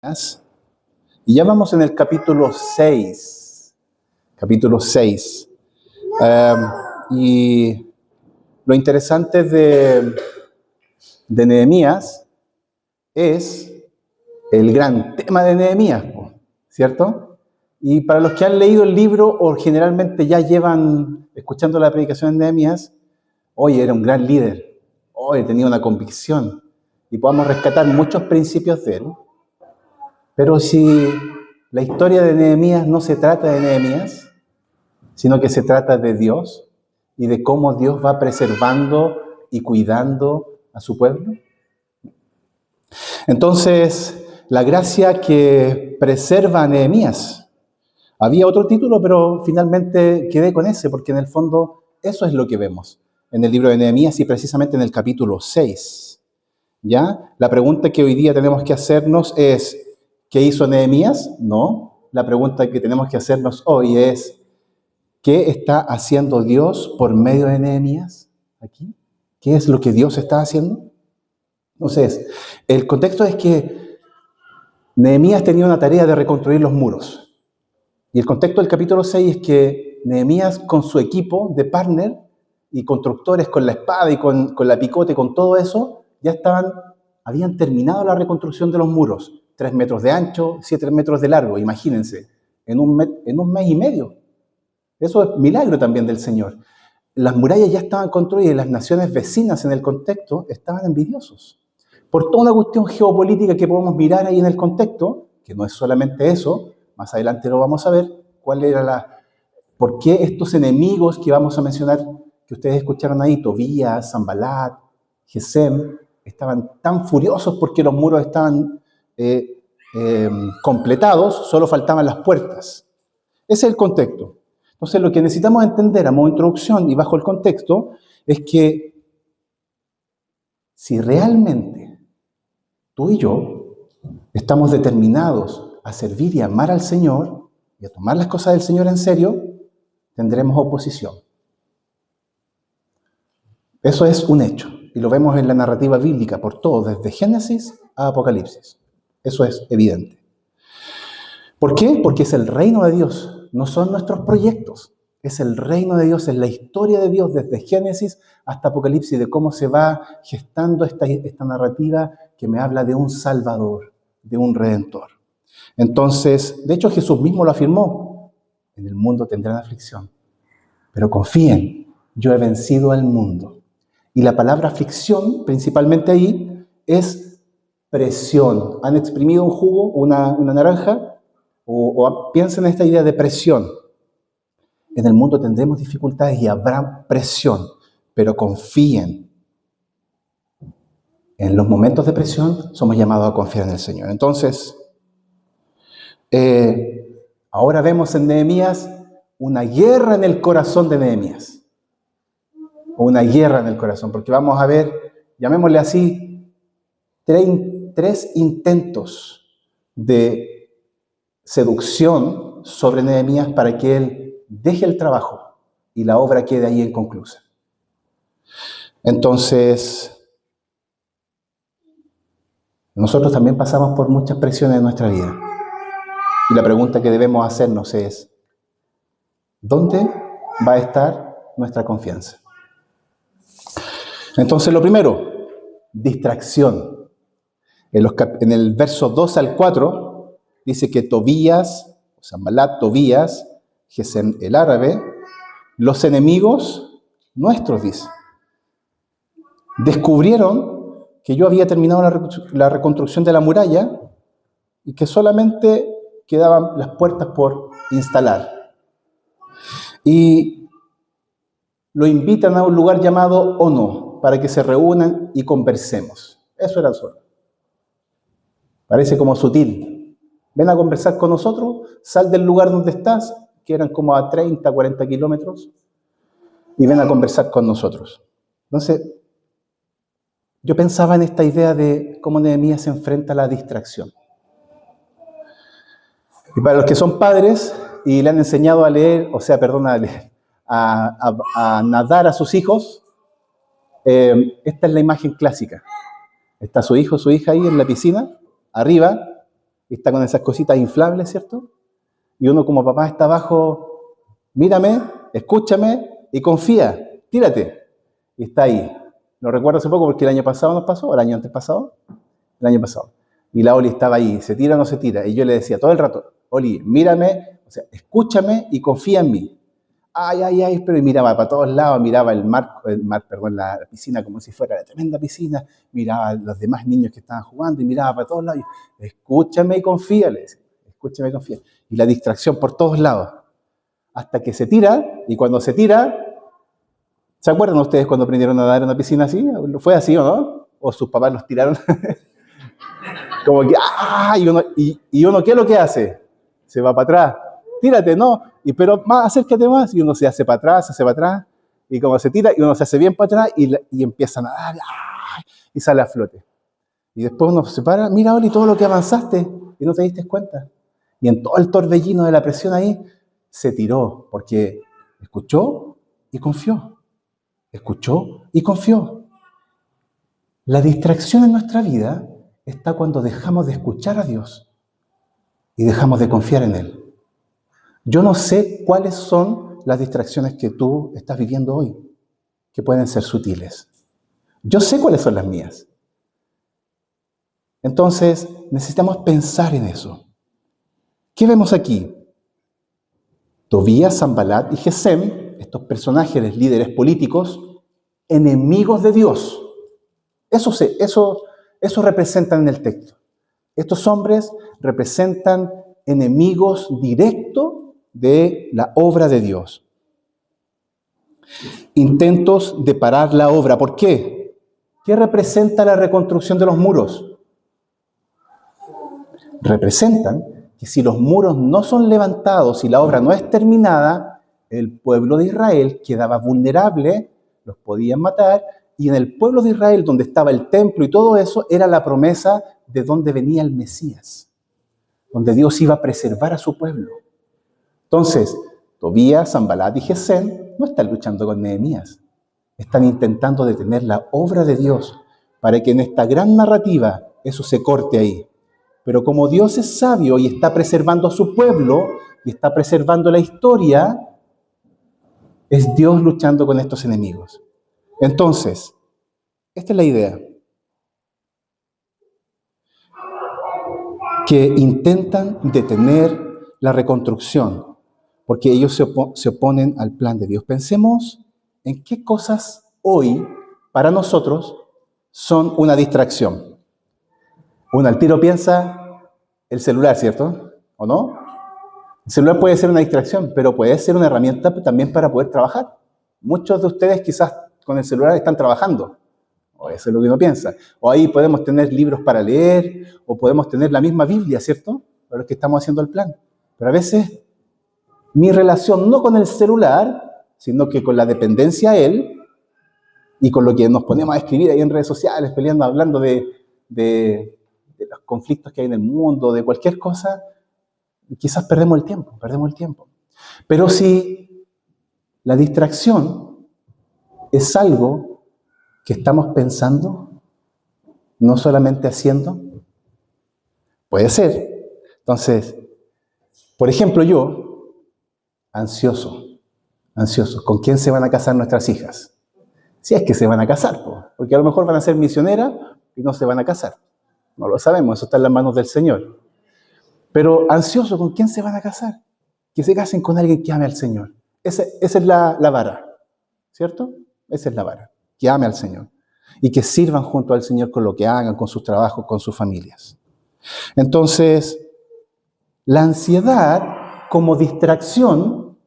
Y ya vamos en el capítulo 6. Capítulo 6. Y lo interesante de Nehemías es el gran tema de Nehemías, ¿cierto? Y para los que han leído el libro o generalmente ya llevan escuchando la predicación de Nehemías, oye, era un gran líder, oye, tenía una convicción y podamos rescatar muchos principios de él. Pero si la historia de Nehemías no se trata de Nehemías, sino que se trata de Dios y de cómo Dios va preservando y cuidando a su pueblo. Entonces, la gracia que preserva a Nehemías. Había otro título, pero finalmente quedé con ese, porque en el fondo eso es lo que vemos en el libro de Nehemías y precisamente en el capítulo 6. ¿Ya? La pregunta que hoy día tenemos que hacernos es, ¿qué hizo Nehemías? No. La pregunta que tenemos que hacernos hoy es, ¿qué está haciendo Dios por medio de Nehemías aquí? ¿Qué es lo que Dios está haciendo? Entonces, el contexto es que Nehemías tenía una tarea de reconstruir los muros. Y el contexto del capítulo 6 es que Nehemías con su equipo de partner y constructores con la espada y con la picote, con todo eso, ya habían terminado la reconstrucción de los muros. 3 metros de ancho, 7 metros de largo, imagínense, en un mes y medio. Eso es milagro también del Señor. Las murallas ya estaban construidas y las naciones vecinas en el contexto estaban envidiosos. Por toda una cuestión geopolítica que podemos mirar ahí en el contexto, que no es solamente eso, más adelante lo vamos a ver, por qué estos enemigos que vamos a mencionar, que ustedes escucharon ahí, Tobías, Sanbalat, Gesem, estaban tan furiosos porque los muros estaban completados, solo faltaban las puertas. Ese es el contexto. Entonces, lo que necesitamos entender a modo de introducción y bajo el contexto es que si realmente tú y yo estamos determinados a servir y amar al Señor y a tomar las cosas del Señor en serio, tendremos oposición. Eso es un hecho y lo vemos en la narrativa bíblica por todo, desde Génesis a Apocalipsis. Eso es evidente. ¿Por qué? Porque es el reino de Dios, no son nuestros proyectos. Es el reino de Dios, es la historia de Dios desde Génesis hasta Apocalipsis, de cómo se va gestando esta narrativa que me habla de un Salvador, de un Redentor. Entonces, de hecho Jesús mismo lo afirmó, en el mundo tendrán aflicción, pero confíen, yo he vencido al mundo. Y la palabra aflicción, principalmente ahí, es presión. ¿Han exprimido un jugo, una naranja? O piensen en esta idea de presión. En el mundo tendremos dificultades y habrá presión, pero confíen. En los momentos de presión somos llamados a confiar en el Señor. Entonces, ahora vemos en Nehemías una guerra en el corazón de Nehemías. Una guerra en el corazón, porque vamos a ver, llamémosle así, tres intentos de seducción sobre Nehemías para que él deje el trabajo y la obra quede ahí inconclusa. Entonces, nosotros también pasamos por muchas presiones en nuestra vida. Y la pregunta que debemos hacernos es, ¿dónde va a estar nuestra confianza? Entonces, lo primero, distracción. En el verso 2 al 4, dice que Tobías, Sanbalat, Tobías, Gesem el árabe, los enemigos nuestros, dice, descubrieron que yo había terminado la reconstrucción de la muralla y que solamente quedaban las puertas por instalar. Y lo invitan a un lugar llamado Ono, para que se reúnan y conversemos. Eso era solo. Parece como sutil. Ven a conversar con nosotros, sal del lugar donde estás, que eran como a 30, 40 kilómetros, y ven a conversar con nosotros. Entonces, yo pensaba en esta idea de cómo Nehemías se enfrenta a la distracción. Y para los que son padres y le han enseñado a leer, a nadar a sus hijos, esta es la imagen clásica. Está su hijo, su hija ahí en la piscina, arriba, y está con esas cositas inflables, ¿cierto? Y uno como papá está abajo, mírame, escúchame y confía, tírate. Y está ahí. Lo recuerdo hace poco porque el año pasado nos pasó, o el año antes pasado, el año pasado. Y la Oli estaba ahí, ¿se tira o no se tira? Y yo le decía todo el rato, Oli, mírame, o sea, escúchame y confía en mí. Ay, ay, ay, pero miraba para todos lados, miraba la piscina como si fuera la tremenda piscina, miraba a los demás niños que estaban jugando y miraba para todos lados. Y, escúchame y confía, le decía, escúchame y confía. Y la distracción por todos lados, hasta que se tira, y cuando se tira, ¿se acuerdan ustedes cuando aprendieron a nadar en una piscina así? ¿Fue así o no? ¿O sus papás los tiraron? Como que, ¡ah! Y uno, ¿qué es lo que hace? Se va para atrás. Tírate, ¿no? Pero más, acércate más. Y uno se hace para atrás, se hace para atrás. Y como se tira, y uno se hace bien para atrás y empieza a nadar. ¡Ah! Y sale a flote. Y después uno se para, mira, Oli, todo lo que avanzaste y no te diste cuenta. Y en todo el torbellino de la presión ahí, se tiró, porque escuchó y confió. Escuchó y confió. La distracción en nuestra vida está cuando dejamos de escuchar a Dios y dejamos de confiar en Él. Yo no sé cuáles son las distracciones que tú estás viviendo hoy, que pueden ser sutiles. Yo sé cuáles son las mías. Entonces, necesitamos pensar en eso. ¿Qué vemos aquí? Tobías, Sanbalat y Gesem, estos personajes, líderes políticos, enemigos de Dios. Eso representan en el texto. Estos hombres representan enemigos directos de la obra de Dios. Intentos de parar la obra. ¿Por qué? ¿Qué representa la reconstrucción de los muros? Representan que si los muros no son levantados y la obra no es terminada, el pueblo de Israel quedaba vulnerable, los podían matar, y en el pueblo de Israel, donde estaba el templo y todo eso, era la promesa de donde venía el Mesías, donde Dios iba a preservar a su pueblo. Entonces, Tobías, Sanbalat y Gesem no están luchando con Nehemías, están intentando detener la obra de Dios para que en esta gran narrativa eso se corte ahí. Pero como Dios es sabio y está preservando a su pueblo y está preservando la historia, es Dios luchando con estos enemigos. Entonces, esta es la idea. Que intentan detener la reconstrucción, porque ellos se oponen al plan de Dios. Pensemos en qué cosas hoy, para nosotros, son una distracción. Uno al tiro piensa el celular, ¿cierto? ¿O no? El celular puede ser una distracción, pero puede ser una herramienta también para poder trabajar. Muchos de ustedes quizás con el celular están trabajando, o eso es lo que uno piensa. O ahí podemos tener libros para leer, o podemos tener la misma Biblia, ¿cierto? Para los que estamos haciendo el plan. Pero a veces mi relación no con el celular, sino que con la dependencia a él, y con lo que nos ponemos a escribir ahí en redes sociales, peleando, hablando de los conflictos que hay en el mundo, de cualquier cosa, quizás perdemos el tiempo. Pero si la distracción es algo que estamos pensando, no solamente haciendo, puede ser. Entonces, por ejemplo, yo, ansioso, ¿con quién se van a casar nuestras hijas? Si es que se van a casar, porque a lo mejor van a ser misioneras y no se van a casar. No lo sabemos, eso está en las manos del Señor. Pero ansioso, ¿con quién se van a casar? Que se casen con alguien que ame al Señor. Esa es la vara, ¿cierto? Esa es la vara, que ame al Señor. Y que sirvan junto al Señor con lo que hagan, con sus trabajos, con sus familias. Entonces, la ansiedad como distracción,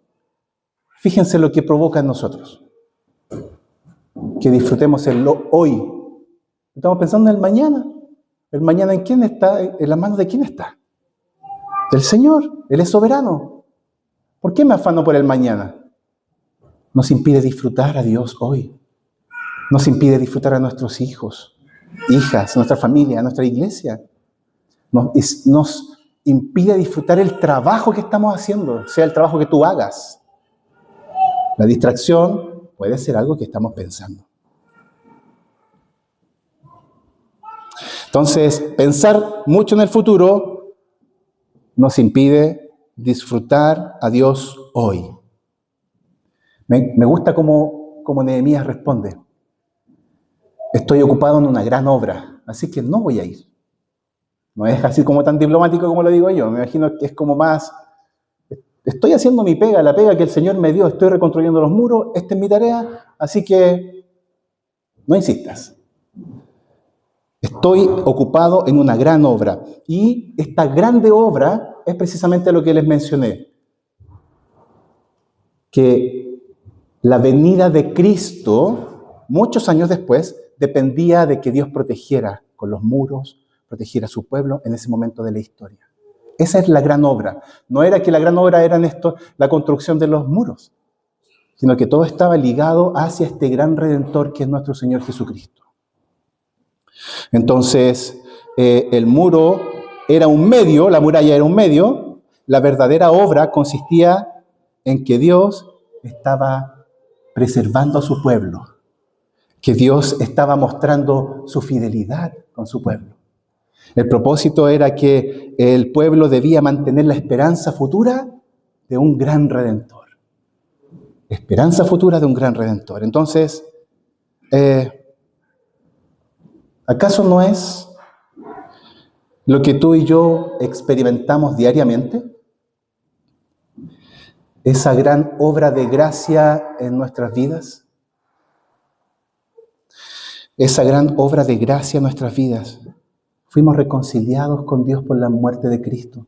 fíjense lo que provoca en nosotros. Que disfrutemos el hoy. Estamos pensando en el mañana. ¿El mañana en quién está? ¿En las manos de quién está? Del Señor. Él es soberano. ¿Por qué me afano por el mañana? Nos impide disfrutar a Dios hoy. Nos impide disfrutar a nuestros hijos, hijas, a nuestra familia, a nuestra iglesia. Nos impide disfrutar el trabajo que estamos haciendo, sea el trabajo que tú hagas. La distracción puede ser algo que estamos pensando. Entonces, pensar mucho en el futuro nos impide disfrutar a Dios hoy. Me gusta cómo Nehemías responde. Estoy ocupado en una gran obra, así que no voy a ir. No es así como tan diplomático como lo digo yo. Me imagino que es como más, estoy haciendo mi pega, la pega que el Señor me dio, estoy reconstruyendo los muros, esta es mi tarea, así que no insistas. Estoy ocupado en una gran obra. Y esta grande obra es precisamente lo que les mencioné. Que la venida de Cristo, muchos años después, dependía de que Dios protegiera con los muros, protegiera a su pueblo en ese momento de la historia. Esa es la gran obra. No era que la gran obra era la construcción de los muros, sino que todo estaba ligado hacia este gran Redentor que es nuestro Señor Jesucristo. Entonces, el muro era un medio, la muralla era un medio, la verdadera obra consistía en que Dios estaba preservando a su pueblo, que Dios estaba mostrando su fidelidad con su pueblo. El propósito era que el pueblo debía mantener la esperanza futura de un gran Redentor. Esperanza futura de un gran Redentor. Entonces, ¿acaso no es lo que tú y yo experimentamos diariamente? Esa gran obra de gracia en nuestras vidas. Esa gran obra de gracia en nuestras vidas. Fuimos reconciliados con Dios por la muerte de Cristo.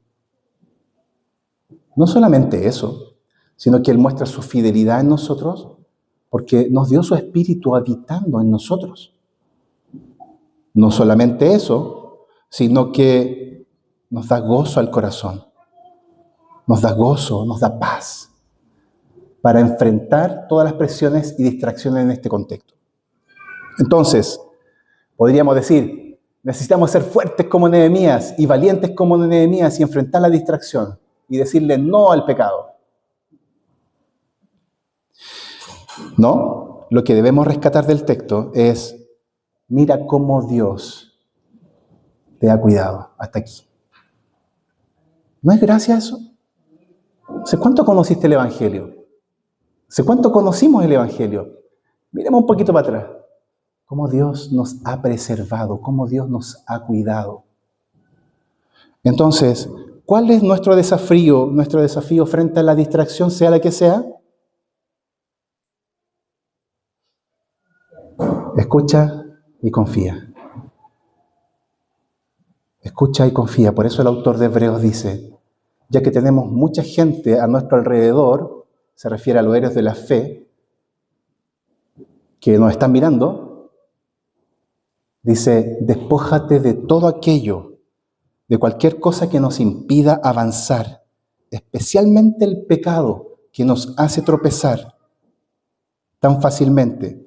No solamente eso, sino que Él muestra su fidelidad en nosotros porque nos dio su Espíritu habitando en nosotros. No solamente eso, sino que nos da gozo al corazón. Nos da gozo, nos da paz para enfrentar todas las presiones y distracciones en este contexto. Entonces, podríamos decir, necesitamos ser fuertes como Nehemías y valientes como Nehemías y enfrentar la distracción y decirle no al pecado. No, lo que debemos rescatar del texto es, mira cómo Dios te ha cuidado hasta aquí. ¿No es gracia eso? ¿Hace cuánto conociste el Evangelio? ¿Hace cuánto conocimos el Evangelio? Miremos un poquito para atrás. Cómo Dios nos ha preservado, cómo Dios nos ha cuidado. Entonces, ¿cuál es nuestro desafío? Nuestro desafío frente a la distracción, sea la que sea. Escucha y confía. Escucha y confía. Por eso el autor de Hebreos dice, ya que tenemos mucha gente a nuestro alrededor, se refiere a los héroes de la fe, que nos están mirando, dice, despójate de todo aquello, de cualquier cosa que nos impida avanzar, especialmente el pecado que nos hace tropezar tan fácilmente.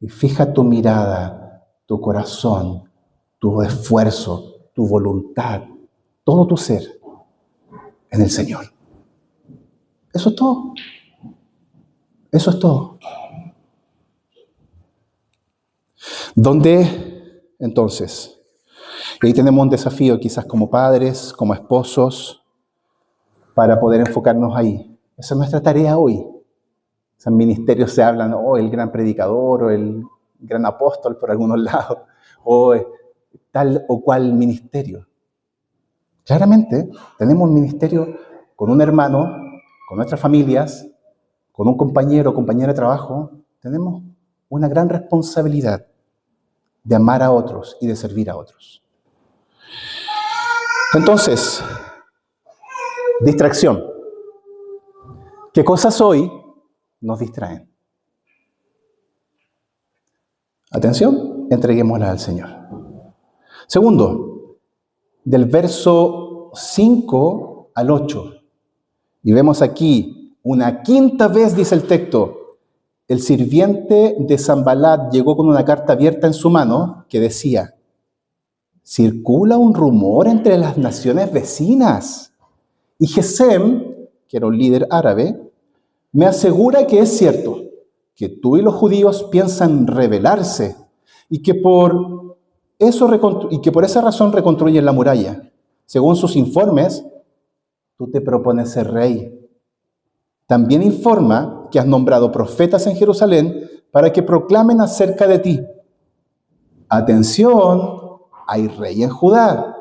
Y fija tu mirada, tu corazón, tu esfuerzo, tu voluntad, todo tu ser en el Señor. Eso es todo. Eso es todo. ¿Dónde, entonces? Y ahí tenemos un desafío quizás como padres, como esposos, para poder enfocarnos ahí. Esa es nuestra tarea hoy. En ministerios se hablan, el gran predicador, o el gran apóstol por algunos lados, o tal o cual ministerio. Claramente, tenemos un ministerio con un hermano, con nuestras familias, con un compañero o compañera de trabajo. Tenemos una gran responsabilidad de amar a otros y de servir a otros. Entonces, distracción. ¿Qué cosas hoy nos distraen? Atención, entreguémoslas al Señor. Segundo, del verso 5 al 8. Y vemos aquí, una quinta vez dice el texto, el sirviente de Sanbalat llegó con una carta abierta en su mano que decía, circula un rumor entre las naciones vecinas. Y Gesem, que era un líder árabe, me asegura que es cierto, que tú y los judíos piensan rebelarse y que por esa razón reconstruyen la muralla. Según sus informes, tú te propones ser rey. También informa que has nombrado profetas en Jerusalén para que proclamen acerca de ti. Atención, hay rey en Judá.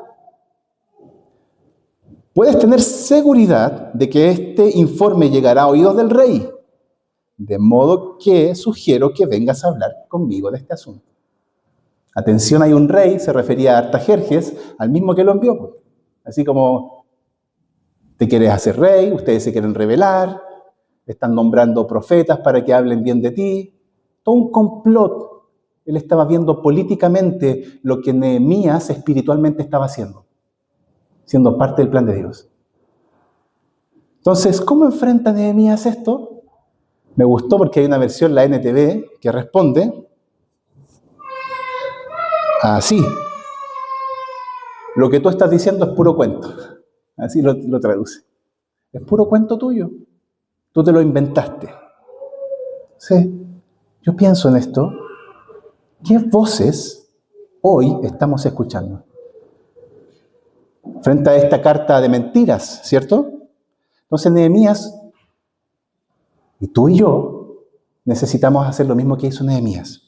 Puedes tener seguridad de que este informe llegará a oídos del rey, de modo que sugiero que vengas a hablar conmigo de este asunto. Atención, hay un rey, se refería a Artajerjes, al mismo que lo envió. Así como te quieres hacer rey, ustedes se quieren rebelar, están nombrando profetas para que hablen bien de ti. Todo un complot. Él estaba viendo políticamente lo que Nehemías espiritualmente estaba haciendo, siendo parte del plan de Dios. Entonces, ¿cómo enfrenta Nehemías esto? Me gustó porque hay una versión, la NTV, que responde así. Lo que tú estás diciendo es puro cuento. Así lo traduce. Es puro cuento tuyo. Tú te lo inventaste. Sí, yo pienso en esto. ¿Qué voces hoy estamos escuchando? Frente a esta carta de mentiras, ¿cierto? Entonces Nehemías, y tú y yo, necesitamos hacer lo mismo que hizo Nehemías.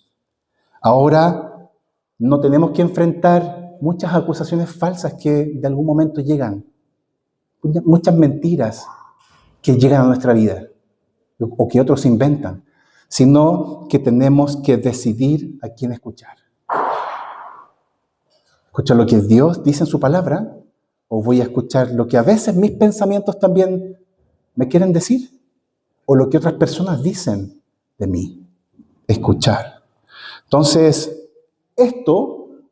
Ahora no tenemos que enfrentar muchas acusaciones falsas que de algún momento llegan, muchas mentiras que llegan a nuestra vida o que otros inventan, sino que tenemos que decidir a quién escuchar. ¿Escuchar lo que Dios dice en su palabra? ¿O voy a escuchar lo que a veces mis pensamientos también me quieren decir? ¿O lo que otras personas dicen de mí? Escuchar. Entonces,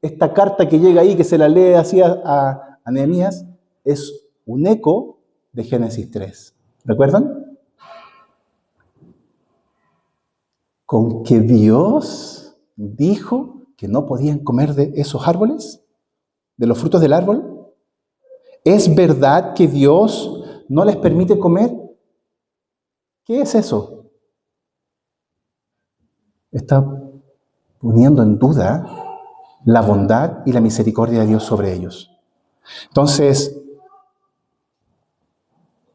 esta carta que llega ahí, que se la lee así a Nehemías, es un eco de Génesis 3. ¿Recuerdan? Con que Dios dijo que no podían comer de esos árboles, de los frutos del árbol. ¿Es verdad que Dios no les permite comer? ¿Qué es eso? Está poniendo en duda la bondad y la misericordia de Dios sobre ellos. Entonces,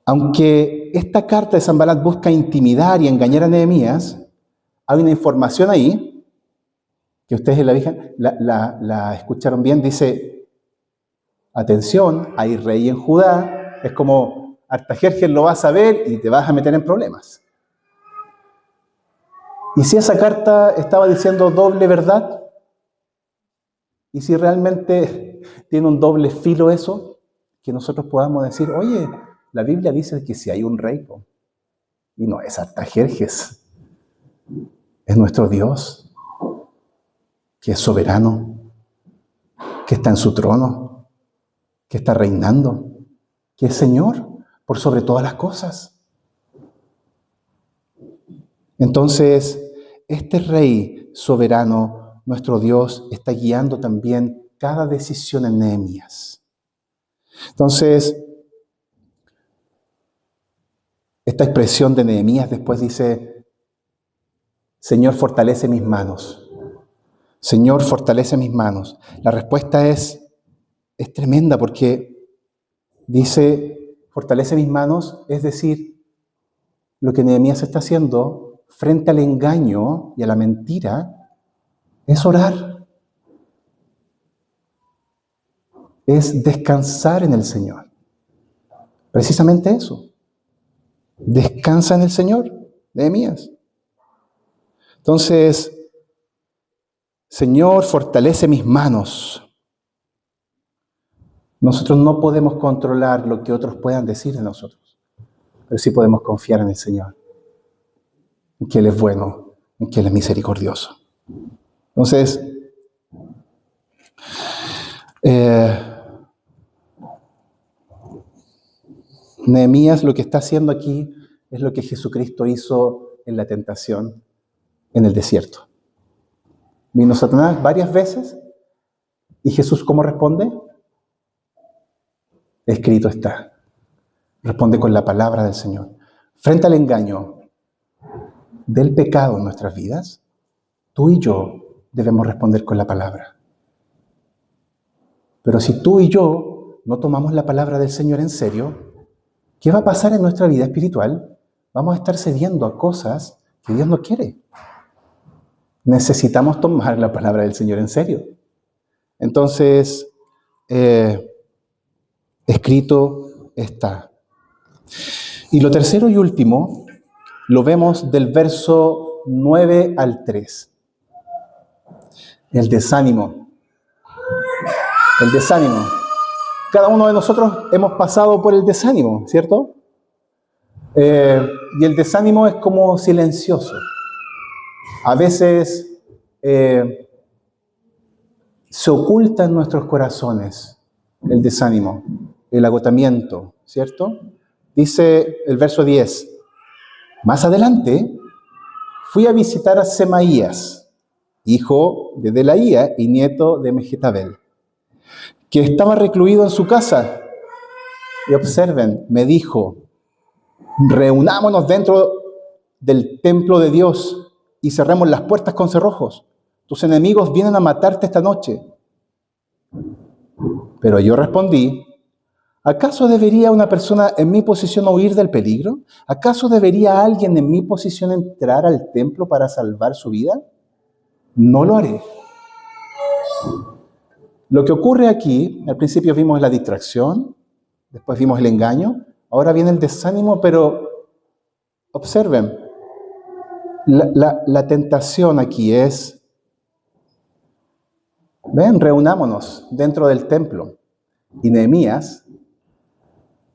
aunque esta carta de Sanballat busca intimidar y engañar a Nehemías, hay una información ahí, que ustedes la escucharon bien, dice, atención, hay rey en Judá, es como Artajerjes lo va a saber y te vas a meter en problemas. ¿Y si esa carta estaba diciendo doble verdad? ¿Y si realmente tiene un doble filo eso? Que nosotros podamos decir, oye, la Biblia dice que si hay un rey, y no es Artajerjes, es nuestro Dios, que es soberano, que está en su trono, que está reinando, que es Señor por sobre todas las cosas. Entonces, este Rey soberano, nuestro Dios, está guiando también cada decisión en Nehemías. Entonces, esta expresión de Nehemías después dice, Señor, fortalece mis manos. Señor, fortalece mis manos. La respuesta es tremenda porque dice, fortalece mis manos, es decir, lo que Nehemías está haciendo frente al engaño y a la mentira es orar. Es descansar en el Señor. Precisamente eso. Descansa en el Señor, Nehemías. Entonces, Señor, fortalece mis manos. Nosotros no podemos controlar lo que otros puedan decir de nosotros, pero sí podemos confiar en el Señor, en que Él es bueno, en que Él es misericordioso. Entonces, Nehemías lo que está haciendo aquí es lo que Jesucristo hizo en la tentación en el desierto. Vino Satanás varias veces y Jesús, ¿cómo responde? Escrito está. Responde con la palabra del Señor. Frente al engaño del pecado en nuestras vidas, tú y yo debemos responder con la palabra. Pero si tú y yo no tomamos la palabra del Señor en serio, ¿Qué va a pasar en nuestra vida espiritual? Vamos a estar cediendo a cosas que Dios no quiere. Necesitamos tomar la palabra del Señor en serio. Entonces, escrito está. Y lo tercero y último, lo vemos del verso 9 al 3. El desánimo. El desánimo. Cada uno de nosotros hemos pasado por el desánimo, ¿cierto? Y el desánimo es como silencioso. A veces se oculta en nuestros corazones el desánimo, el agotamiento, ¿cierto? Dice el verso 10. Más adelante, fui a visitar a Semaías, hijo de Delaía y nieto de Mehetabel, que estaba recluido en su casa. Y observen, me dijo, reunámonos dentro del templo de Dios y cerremos las puertas con cerrojos. Tus enemigos vienen a matarte esta noche. Pero yo respondí, ¿acaso debería una persona en mi posición huir del peligro? ¿Acaso debería alguien en mi posición entrar al templo para salvar su vida? No lo haré. Lo que ocurre aquí, al principio vimos la distracción, después vimos el engaño, ahora viene el desánimo, pero observen, la tentación aquí es, ven, reunámonos dentro del templo. Y Nehemías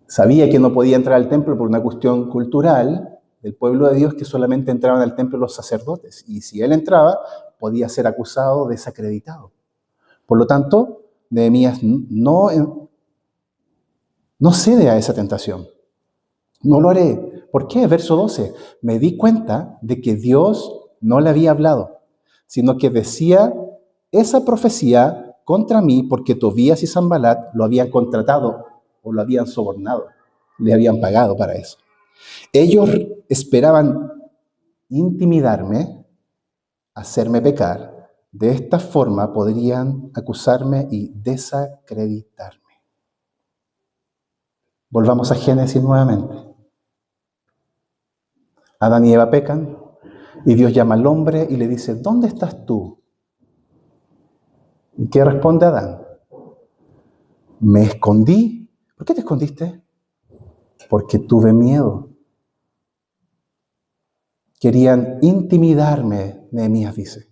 sabía que no podía entrar al templo por una cuestión cultural del pueblo de Dios, que solamente entraban al templo los sacerdotes. Y si él entraba, podía ser acusado, desacreditado. Por lo tanto, Nehemías no cede a esa tentación. No lo haré. ¿Por qué? Verso 12. Me di cuenta de que Dios no le había hablado, sino que decía esa profecía contra mí porque Tobías y Sanbalat lo habían contratado o lo habían sobornado. Le habían pagado para eso. Ellos esperaban intimidarme, hacerme pecar. De esta forma podrían acusarme y desacreditarme. Volvamos a Génesis nuevamente. Adán y Eva pecan y Dios llama al hombre y le dice, ¿dónde estás tú? ¿Y qué responde Adán? Me escondí. ¿Por qué te escondiste? Porque tuve miedo. Querían intimidarme, Nehemías dice.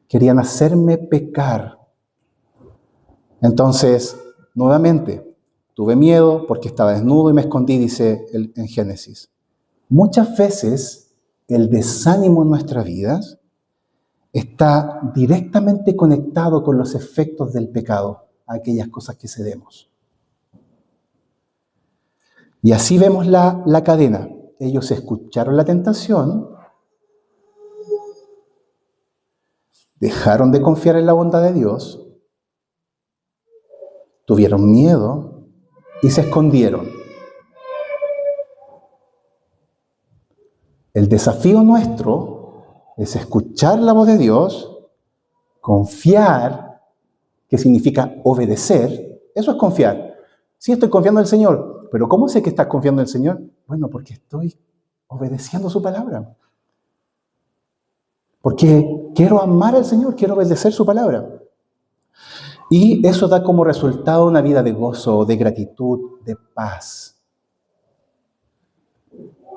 Querían hacerme pecar. Entonces, nuevamente, tuve miedo porque estaba desnudo y me escondí, dice en Génesis. Muchas veces el desánimo en nuestras vidas está directamente conectado con los efectos del pecado, a aquellas cosas que cedemos. Y así vemos la cadena. Ellos escucharon la tentación, dejaron de confiar en la bondad de Dios, tuvieron miedo y se escondieron. El desafío nuestro es escuchar la voz de Dios, confiar, que significa obedecer. Eso es confiar. Sí, estoy confiando en el Señor, pero ¿cómo sé que estás confiando en el Señor? Bueno, porque estoy obedeciendo su palabra. Porque quiero amar al Señor, quiero obedecer su palabra. Y eso da como resultado una vida de gozo, de gratitud, de paz.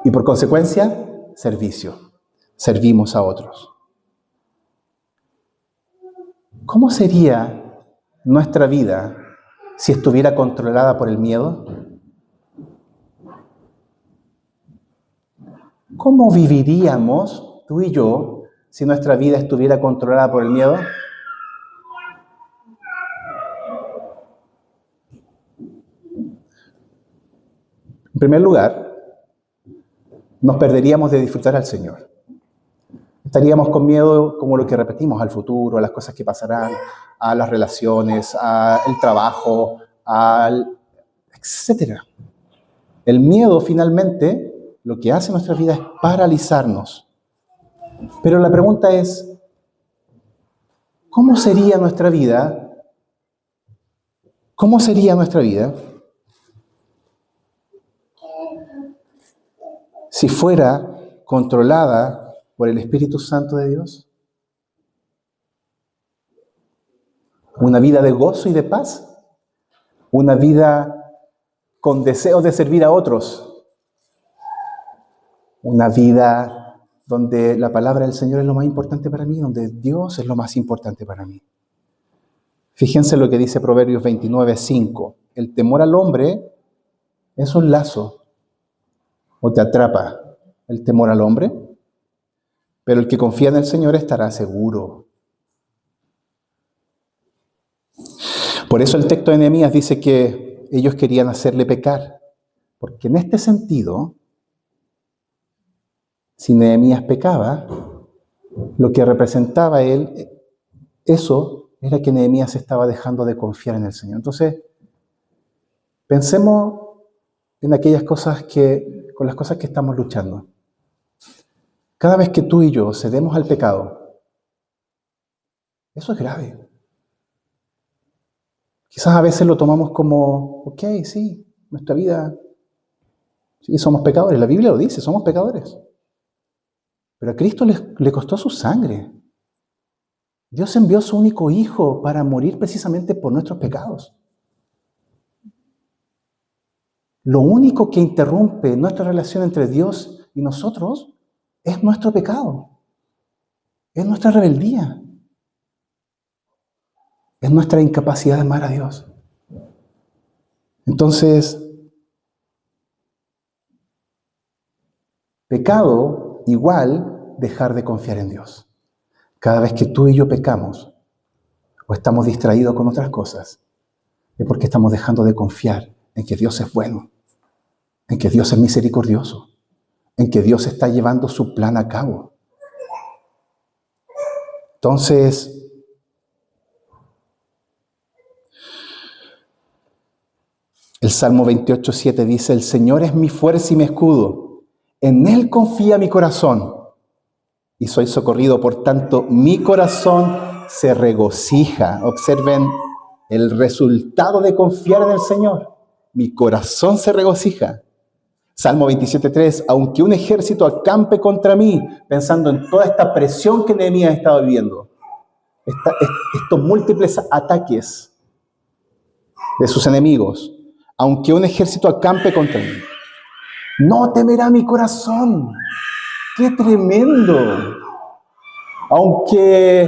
Y por consecuencia, servicio. Servimos a otros. ¿Cómo sería nuestra vida si estuviera controlada por el miedo? ¿Cómo viviríamos tú y yo si nuestra vida estuviera controlada por el miedo? En primer lugar, nos perderíamos de disfrutar al Señor. Estaríamos con miedo, como lo que repetimos, al futuro, a las cosas que pasarán, a las relaciones, al trabajo, etc. El miedo, finalmente, lo que hace en nuestra vida es paralizarnos. Pero la pregunta es, ¿cómo sería nuestra vida? ¿Cómo sería nuestra vida si fuera controlada por el Espíritu Santo de Dios? Una vida de gozo y de paz. Una vida con deseo de servir a otros. Una vida donde la palabra del Señor es lo más importante para mí, donde Dios es lo más importante para mí. Fíjense lo que dice Proverbios 29:5. El temor al hombre es un lazo, o te atrapa el temor al hombre, pero el que confía en el Señor estará seguro. Por eso el texto de Nehemías dice que ellos querían hacerle pecar, porque en este sentido, si Nehemías pecaba, lo que representaba él, eso era que Nehemías estaba dejando de confiar en el Señor. Entonces, pensemos en aquellas cosas con las cosas que estamos luchando. Cada vez que tú y yo cedemos al pecado, eso es grave. Quizás a veces lo tomamos como, ok, sí, nuestra vida, sí, somos pecadores. La Biblia lo dice, somos pecadores. Pero a Cristo le costó su sangre. Dios envió a su único Hijo para morir precisamente por nuestros pecados. Lo único que interrumpe nuestra relación entre Dios y nosotros es nuestro pecado. Es nuestra rebeldía. Es nuestra incapacidad de amar a Dios. Entonces, pecado igual dejar de confiar en Dios. Cada vez que tú y yo pecamos o estamos distraídos con otras cosas, es porque estamos dejando de confiar en que Dios es bueno, en que Dios es misericordioso, en que Dios está llevando su plan a cabo. Entonces, el Salmo 28:7 dice, el Señor es mi fuerza y mi escudo, en Él confía mi corazón y soy socorrido, por tanto mi corazón se regocija. Observen el resultado de confiar en el Señor. Mi corazón se regocija. Salmo 27:3, aunque un ejército acampe contra mí, pensando en toda esta presión que Nehemías estaba viviendo, estos múltiples ataques de sus enemigos, aunque un ejército acampe contra mí, no temerá mi corazón. ¡Qué tremendo! Aunque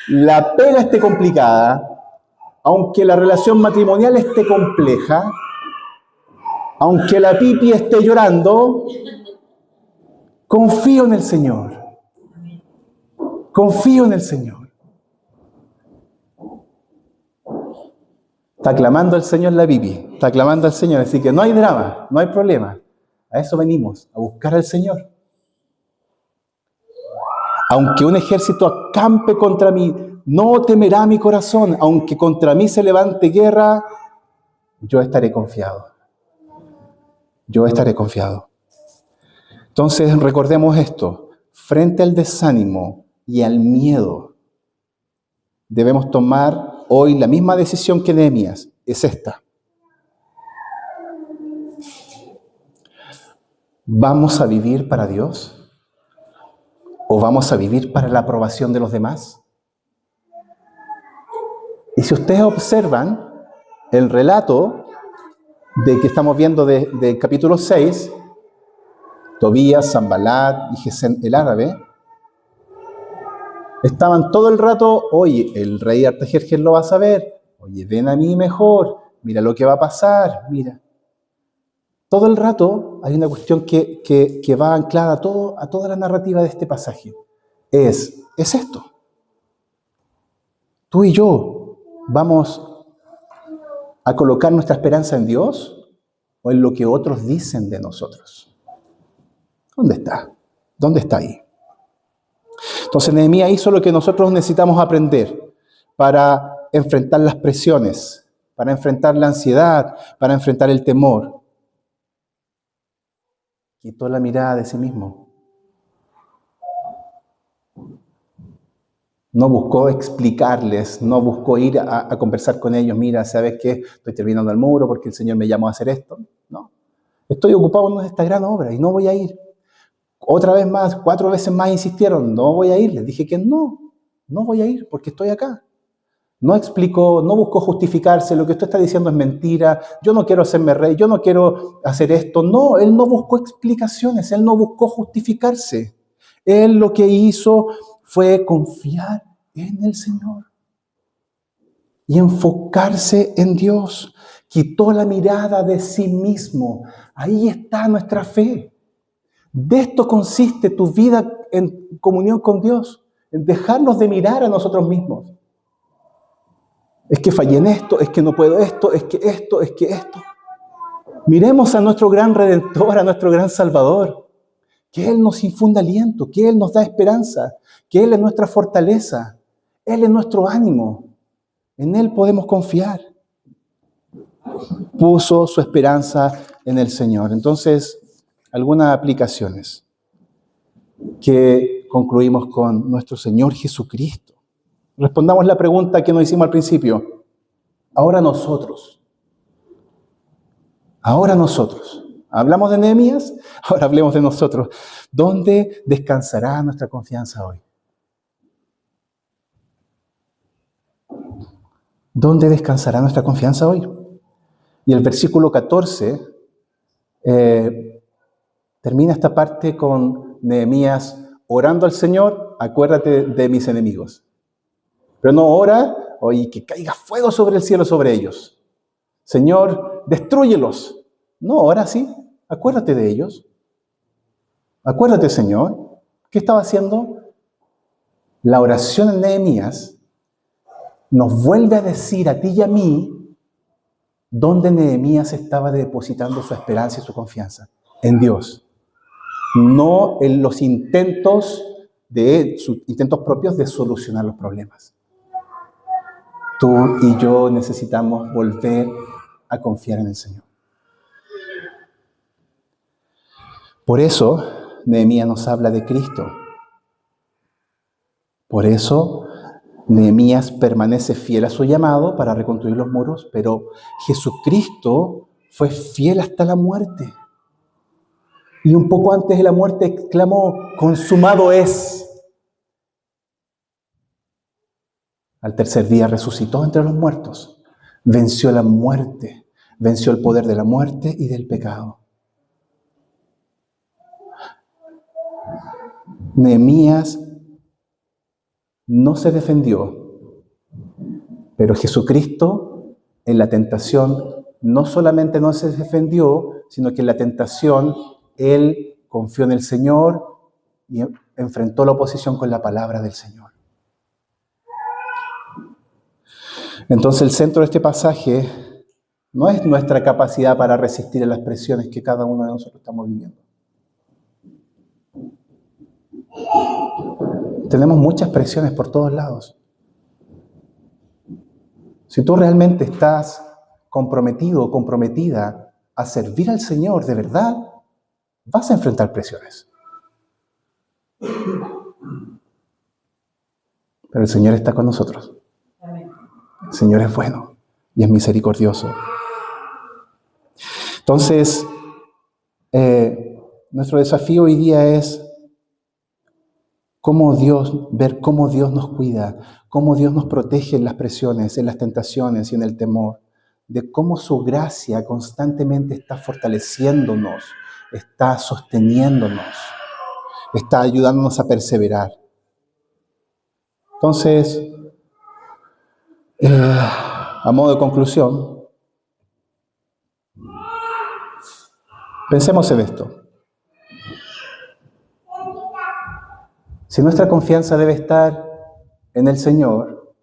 la pega esté complicada, aunque la relación matrimonial esté compleja, aunque la pipi esté llorando, confío en el Señor. Confío en el Señor. Está clamando al Señor la pipi, está clamando al Señor, así que no hay drama, no hay problema. A eso venimos, a buscar al Señor. Aunque un ejército acampe contra mí, no temerá mi corazón. Aunque contra mí se levante guerra, yo estaré confiado. Yo estaré confiado. Entonces, recordemos esto. Frente al desánimo y al miedo, debemos tomar hoy la misma decisión que Nehemías. Es esta. ¿Vamos a vivir para Dios? ¿O vamos a vivir para la aprobación de los demás? Y si ustedes observan el relato de que estamos viendo de capítulo 6, Tobías, Sanbalat y Gesem el árabe, estaban todo el rato, oye, el rey Artajerjes lo va a saber, oye, ven a mí mejor, mira lo que va a pasar, mira. Todo el rato hay una cuestión que va anclada a toda la narrativa de este pasaje. Es esto. Tú y yo vamos a colocar nuestra esperanza en Dios o en lo que otros dicen de nosotros. ¿Dónde está? ¿Dónde está ahí? Entonces Nehemías hizo lo que nosotros necesitamos aprender para enfrentar las presiones, para enfrentar la ansiedad, para enfrentar el temor. Quitó la mirada de sí mismo. No buscó explicarles, no buscó ir a conversar con ellos. Mira, ¿sabes qué? Estoy terminando el muro porque el Señor me llamó a hacer esto. No. Estoy ocupado en esta gran obra y no voy a ir. Otra vez más, 4 veces más insistieron, no voy a ir. Les dije que no voy a ir porque estoy acá. No explicó, no buscó justificarse, lo que usted está diciendo es mentira, yo no quiero hacerme rey, yo no quiero hacer esto. No, él no buscó explicaciones, él no buscó justificarse. Él lo que hizo fue confiar en el Señor y enfocarse en Dios. Quitó la mirada de sí mismo. Ahí está nuestra fe. De esto consiste tu vida en comunión con Dios, en dejarnos de mirar a nosotros mismos. Es que fallé en esto, es que no puedo esto, es que esto, es que esto. Miremos a nuestro gran Redentor, a nuestro gran Salvador. Que Él nos infunda aliento, que Él nos da esperanza, que Él es nuestra fortaleza, Él es nuestro ánimo. En Él podemos confiar. Puso su esperanza en el Señor. Entonces, algunas aplicaciones que concluimos con nuestro Señor Jesucristo. Respondamos la pregunta que nos hicimos al principio. Ahora nosotros. Hablamos de Nehemías, ahora hablemos de nosotros. ¿Dónde descansará nuestra confianza hoy? ¿Dónde descansará nuestra confianza hoy? Y el versículo 14 termina esta parte con Nehemías orando al Señor, acuérdate de mis enemigos. Pero no ora, oye, que caiga fuego sobre el cielo sobre ellos. Señor, destrúyelos. No, ora sí, acuérdate de ellos. Acuérdate, Señor. ¿Qué estaba haciendo? La oración en Nehemías nos vuelve a decir a ti y a mí dónde Nehemías estaba depositando su esperanza y su confianza. En Dios. No en los intentos propios de solucionar los problemas. Tú y yo necesitamos volver a confiar en el Señor. Por eso, Nehemías nos habla de Cristo. Por eso, Nehemías permanece fiel a su llamado para reconstruir los muros, pero Jesucristo fue fiel hasta la muerte. Y un poco antes de la muerte exclamó, consumado es. Al tercer día resucitó entre los muertos, venció la muerte, venció el poder de la muerte y del pecado. Nehemías no se defendió, pero Jesucristo en la tentación no solamente no se defendió, sino que en la tentación Él confió en el Señor y enfrentó la oposición con la palabra del Señor. Entonces el centro de este pasaje no es nuestra capacidad para resistir a las presiones que cada uno de nosotros estamos viviendo. Tenemos muchas presiones por todos lados. Si tú realmente estás comprometido o comprometida a servir al Señor de verdad, vas a enfrentar presiones. Pero el Señor está con nosotros. El Señor es bueno y es misericordioso. Entonces, nuestro desafío hoy día es ver cómo Dios nos cuida, cómo Dios nos protege en las presiones, en las tentaciones y en el temor, de cómo su gracia constantemente está fortaleciéndonos, está sosteniéndonos, está ayudándonos a perseverar. Entonces, a modo de conclusión, pensemos en esto. Si nuestra confianza debe estar en el Señor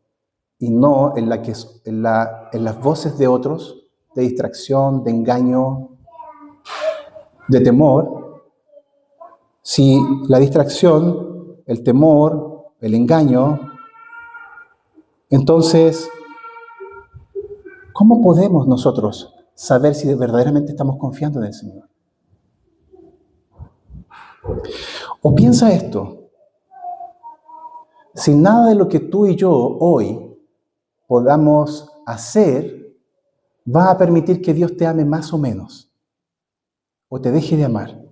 y no en las voces de otros, de distracción, de engaño, de temor, si la distracción, el temor, el engaño, entonces, ¿cómo podemos nosotros saber si verdaderamente estamos confiando en el Señor? O piensa esto. Si nada de lo que tú y yo hoy podamos hacer va a permitir que Dios te ame más o menos. o te deje de amar.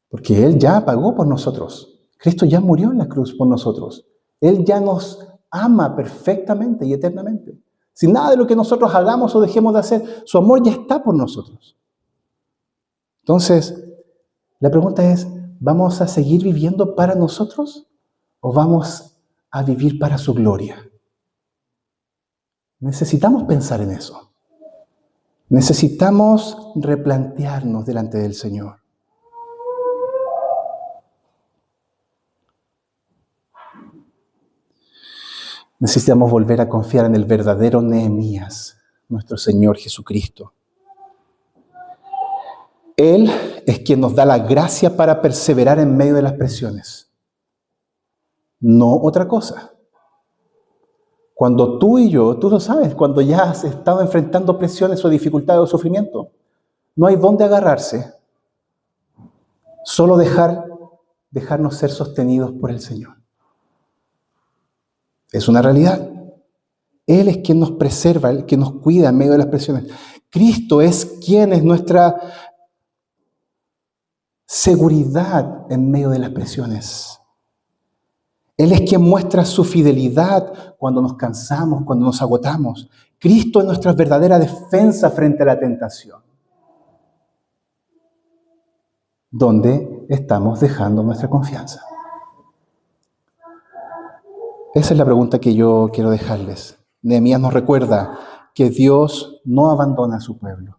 Porque Él ya pagó por nosotros. Cristo ya murió en la cruz por nosotros. Él ya nos ama perfectamente y eternamente. Sin nada de lo que nosotros hagamos o dejemos de hacer, su amor ya está por nosotros. Entonces, la pregunta es, ¿vamos a seguir viviendo para nosotros o vamos a vivir para su gloria? Necesitamos pensar en eso. Necesitamos replantearnos delante del Señor. Necesitamos volver a confiar en el verdadero Nehemías, nuestro Señor Jesucristo. Él es quien nos da la gracia para perseverar en medio de las presiones, no otra cosa. Cuando tú y yo, tú lo sabes, cuando ya has estado enfrentando presiones o dificultades o sufrimiento, no hay dónde agarrarse, solo dejarnos ser sostenidos por el Señor. Es una realidad. Él es quien nos preserva, el que nos cuida en medio de las presiones. Cristo es quien es nuestra seguridad en medio de las presiones. Él es quien muestra su fidelidad cuando nos cansamos, cuando nos agotamos. Cristo es nuestra verdadera defensa frente a la tentación. ¿Dónde estamos dejando nuestra confianza? Esa es la pregunta que yo quiero dejarles. Nehemías nos recuerda que Dios no abandona a su pueblo.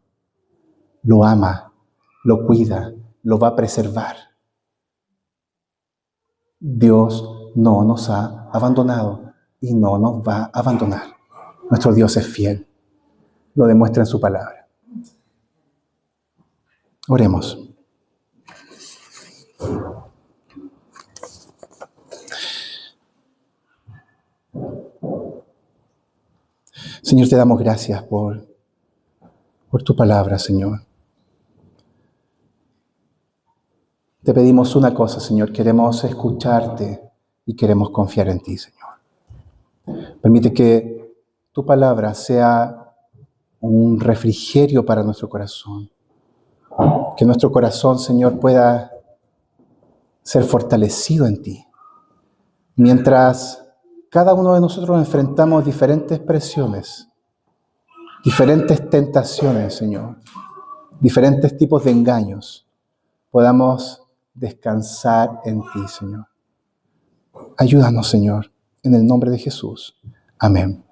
Lo ama, lo cuida, lo va a preservar. Dios no nos ha abandonado y no nos va a abandonar. Nuestro Dios es fiel. Lo demuestra en su palabra. Oremos. Señor, te damos gracias por tu palabra, Señor. Te pedimos una cosa, Señor. Queremos escucharte y queremos confiar en ti, Señor. Permite que tu palabra sea un refrigerio para nuestro corazón. Que nuestro corazón, Señor, pueda ser fortalecido en ti. Mientras cada uno de nosotros enfrentamos diferentes presiones, diferentes tentaciones, Señor, diferentes tipos de engaños, podamos descansar en ti, Señor. Ayúdanos, Señor, en el nombre de Jesús. Amén.